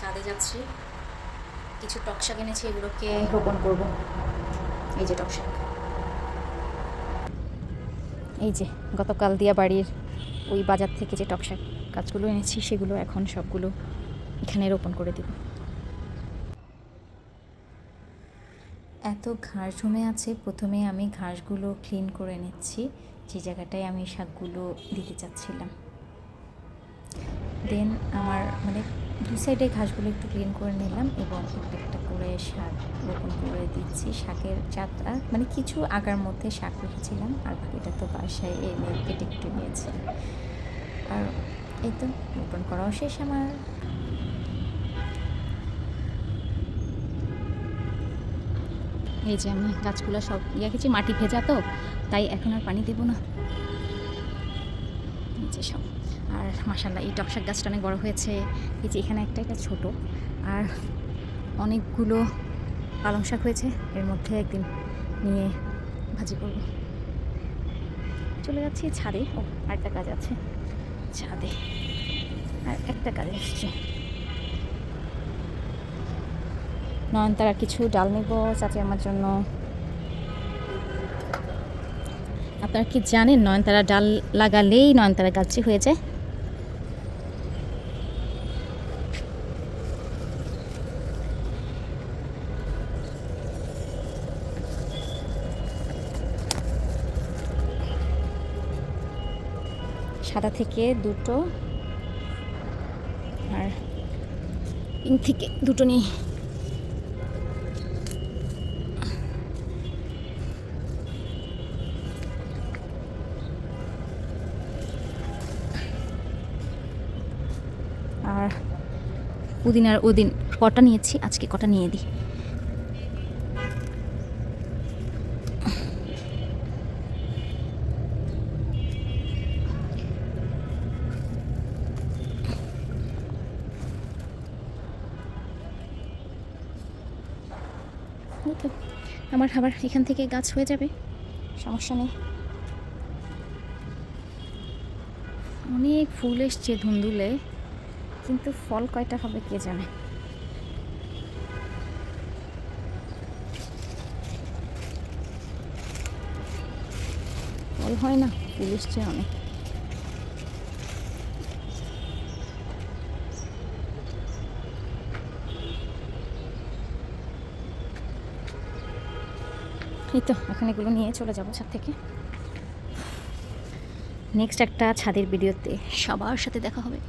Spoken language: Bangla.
ছাদে যাচ্ছি, কিছু টক শাক এনেছি, এগুলোকে রোপণ করব। এই যে টক শাক, এই যে গতকাল দিয়া বাড়ির ওই বাজার থেকে যে টক শাক গাছগুলো এনেছি সেগুলো এখন সবগুলো এখানে রোপণ করে দেব। এত ঘাস জমে আছে, প্রথমে আমি ঘাসগুলো ক্লিন করে নিচ্ছি, যে জায়গাটায় আমি শাকগুলো দিতে চাচ্ছিলাম। দেন আমার মানে দু সাইডে ঘাসগুলো একটু ক্লিন করে নিলাম এবং একটা একটা করে শাক রোপণ করে দিচ্ছি। শাকের চারা মানে কিছু আগার মধ্যে শাক রেখেছিলাম, আর বাকিটা তো বাসায় এনে কেটে কেটে নিয়েছি। আর এই তো রোপণ করাও শেষ আমার। এই যে আমি গাছগুলো সব রেখেছি, মাটি ভেজা তো তাই এখন আর পানি দেবো না। এই যে সব, আর মাশাআল্লাহ এই টক শাক গাছটা অনেক বড় হয়েছে। এই যে এখানে একটা এটা ছোট, আর অনেকগুলো পালং শাক হয়েছে, এর মধ্যে একদিন নিয়ে ভাজি করব। চলে যাচ্ছি ছাদে। ও আরেকটা কাজ আছে ছাদে, আর একটা কাজ এসছে। নয়নতারার কিছু ডাল নেব চাচি আমার জন্য। আপনারা কি জানেন নয়নতারা ডাল লাগালেই নয়নতারা গাছই হয়ে যায়? সাদা থেকে দুটো আর পিঙ্ক থেকে দুটো নিই। আর পুদিনার ওদিন কটা নিয়েছি, আজকে কটা নিয়ে দিই। আমার খাবার এখান থেকে গাছ হয়ে যাবে, সমস্যা নেই। অনেক ফুল এসছে ধুন্দুলে, কিন্তু ফল কয়টা হবে কে জানে। ফল হয় না, ফুল এসছে অনেক। এই তো এখন এগুলো নিয়ে চলে যাবো ছাদ থেকে। নেক্সট একটা ছাদের ভিডিওতে সবার সাথে দেখা হবে।